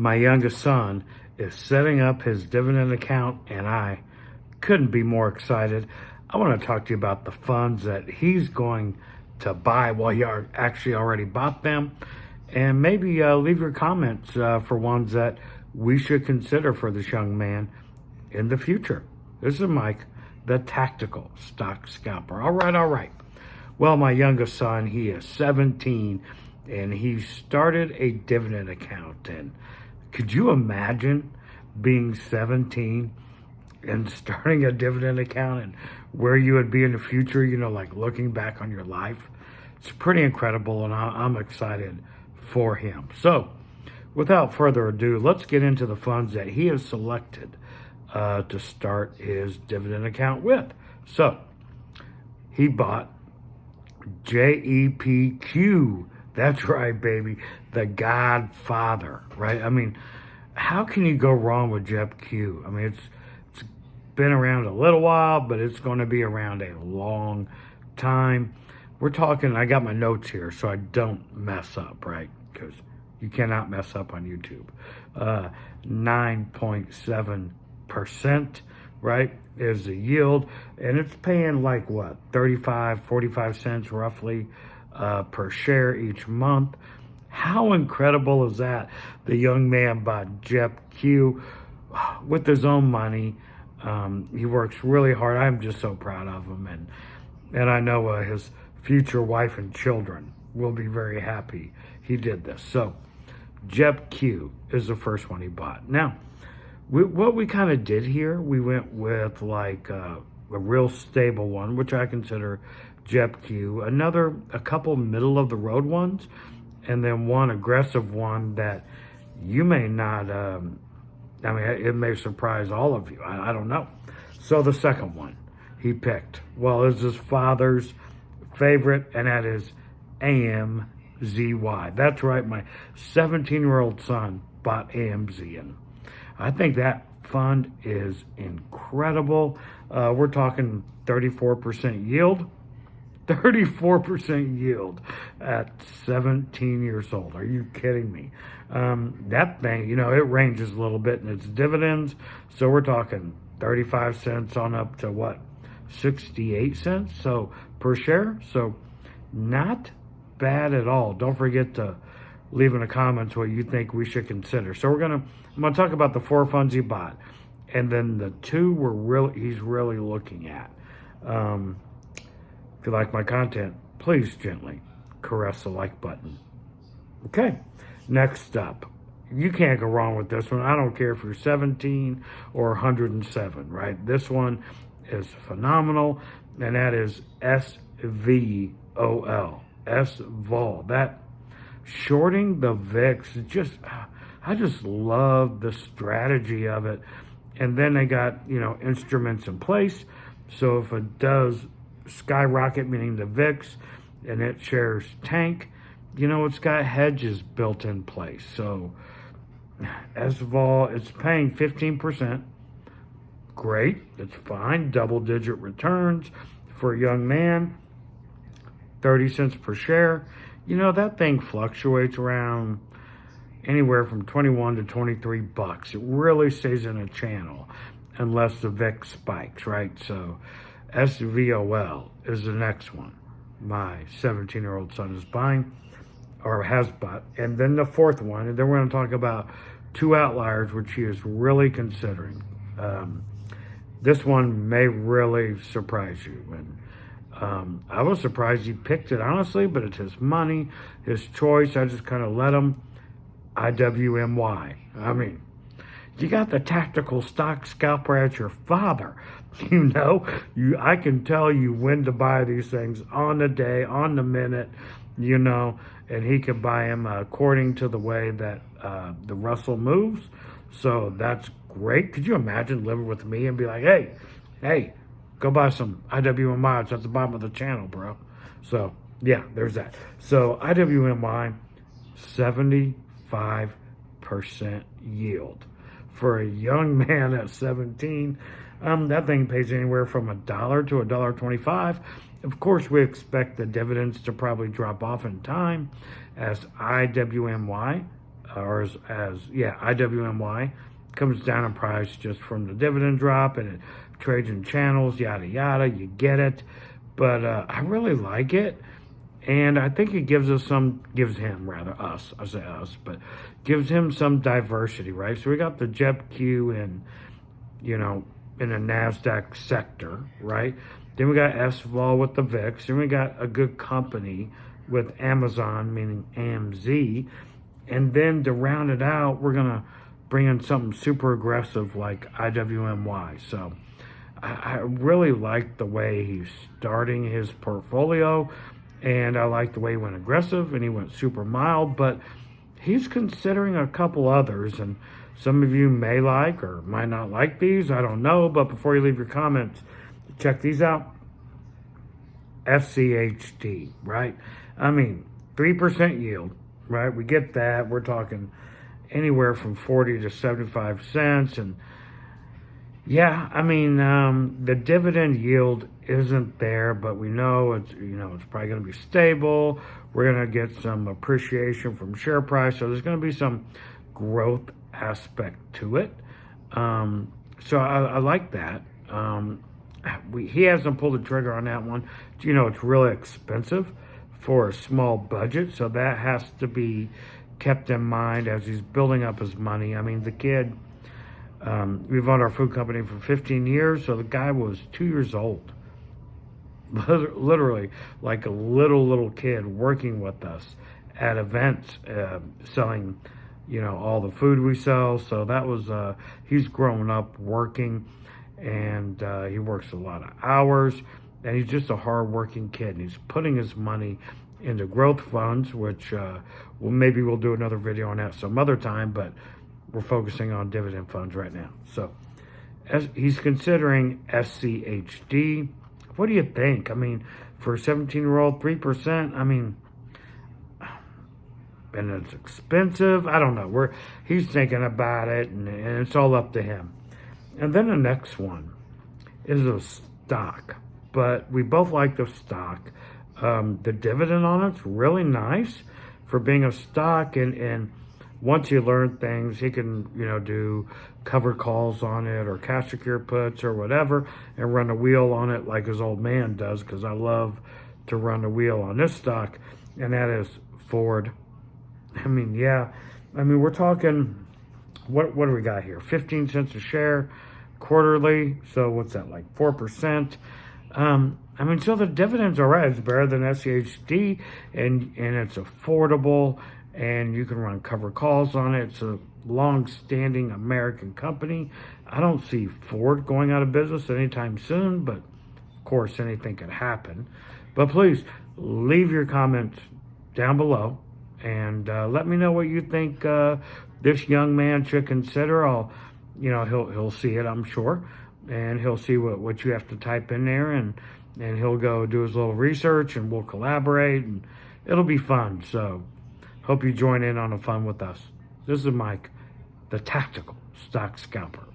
My youngest son is setting up his dividend account, and I couldn't be more excited. I want to talk to you about the funds that he's going to buy. Well, he actually already bought them. And maybe leave your comments for ones that we should consider for this young man in the future. This is Mike, the Tactical Stock Scalper. All right. Well, my youngest son, he is 17, and he started a dividend account. And could you imagine being 17 and starting a dividend account and where you would be in the future, like looking back on your life? It's pretty incredible, and I'm excited for him. So, without further ado, let's get into the funds that he has selected to start his dividend account with. So, he bought JEPQ. That's right, baby. The Godfather, right? I mean, how can you go wrong with JEPQ? I mean, it's been around a little while, but it's going to be around a long time. We're talking, I got my notes here so I don't mess up, right? Because you cannot mess up on YouTube. 9.7%, right, is the yield. And it's paying like what, 45 cents roughly per share each month. How incredible is that? The young man bought JEPQ with his own money. He works really hard. I'm just so proud of him. And I know his future wife and children will be very happy he did this. So JEPQ is the first one he bought. Now, what we kind of did here, we went with like a real stable one, which I consider JEPQ, a couple middle of the road ones, and then one aggressive one that you may not, it may surprise all of you. I don't know. So the second one he picked, well, is his father's favorite, and that is AMZY. That's right, my 17-year-old son bought AMZ, and I think that fund is incredible. We're talking 34% yield. 34% yield at 17 years old. Are you kidding me? That thing, it ranges a little bit in its dividends. So we're talking 35 cents on up to what? 68 cents so per share. So not bad at all. Don't forget to leave in the comments what you think we should consider. So I'm gonna talk about the 4 funds he bought, and then the 2 he's really looking at. If you like my content, please gently caress the like button. Okay, next up, you can't go wrong with this one. I don't care if you're 17 or 107, right? This one is phenomenal, and that is SVOO. SVOO. That shorting the VIX, I just love the strategy of it. And then they got, instruments in place. So if it does skyrocket, meaning the VIX, and its shares tank, it's got hedges built in place. So SVOO, it's paying 15%. Great, it's fine. Double-digit returns for a young man. 30 cents per share. That thing fluctuates around anywhere from 21 to 23 bucks. It really stays in a channel unless the VIX spikes, right? So SVOL is the next one my 17-year-old son is buying or has bought. And then the 4th one, and then we're going to talk about 2 outliers, which he is really considering. This one may really surprise you. And I was surprised he picked it, honestly, but it's his money, his choice. I just kind of let him. IWMY. I mean, you got the Tactical Stock Scalper as your father. I can tell you when to buy these things on the day, on the minute, and he can buy them according to the way that the Russell moves. So that's great. Could you imagine living with me and be like, hey, go buy some IWMY. It's at the bottom of the channel, bro. So, yeah, there's that. So, IWMY, 75% yield. For a young man at 17, that thing pays anywhere from $1 to $1.25. Of course, we expect the dividends to probably drop off in time as IWMY or IWMY, comes down in price just from the dividend drop, and it trades in channels, yada yada. You get it, but I really like it, and I think it gives him us, I say us, but gives him some diversity, right? So we got the JEPQ in a NASDAQ sector, right? Then we got SVOO with the VIX. Then we got a good company with Amazon, meaning AMZ. And then to round it out, we're going to bring in something super aggressive like IWMY. So I really like the way he's starting his portfolio. And I like the way he went aggressive and he went super mild. But he's considering a couple others. And some of you may like or might not like these. I don't know. But before you leave your comments, check these out. FCHD, right? I mean, 3% yield, right? We get that. We're talking anywhere from 40 to 75 cents. And yeah, I mean, the dividend yield isn't there, but we know it's probably going to be stable. We're going to get some appreciation from share price. So there's going to be some growth aspect to it. So I like that. He hasn't pulled the trigger on that one. It's really expensive for a small budget, so that has to be kept in mind as he's building up his money. I mean, the kid, we've owned our food company for 15 years, so the guy was 2 years old. Literally, like a little kid working with us at events, selling, all the food we sell. So that was, he's grown up working, and he works a lot of hours, and he's just a hard-working kid, and he's putting his money into growth funds, which maybe we'll do another video on that some other time, but we're focusing on dividend funds right now. So as he's considering SCHD. What do you think? I mean, for a 17-year-old, 3%, I mean, and it's expensive. I don't know. He's thinking about it, and it's all up to him. And then the next one is a stock, but we both like the stock. The dividend on it's really nice for being a stock, and once you learn things, he can, do covered calls on it or cash secure puts or whatever and run a wheel on it like his old man does, because I love to run a wheel on this stock, and that is Ford. I mean, yeah. I mean, we're talking, what do we got here? 15 cents a share quarterly. So what's that, like 4%? I mean, so the dividend's all right. It's better than SCHD, and it's affordable, and you can run cover calls on it. It's a long-standing American company. I don't see Ford going out of business anytime soon, but of course, anything could happen. But please leave your comments down below, and let me know what you think this young man should consider. He'll see it, I'm sure, and he'll see what you have to type in there, and he'll go do his little research, and we'll collaborate, and it'll be fun. So hope you join in on the fun with us. This is Mike, the Tactical Stock Scalper.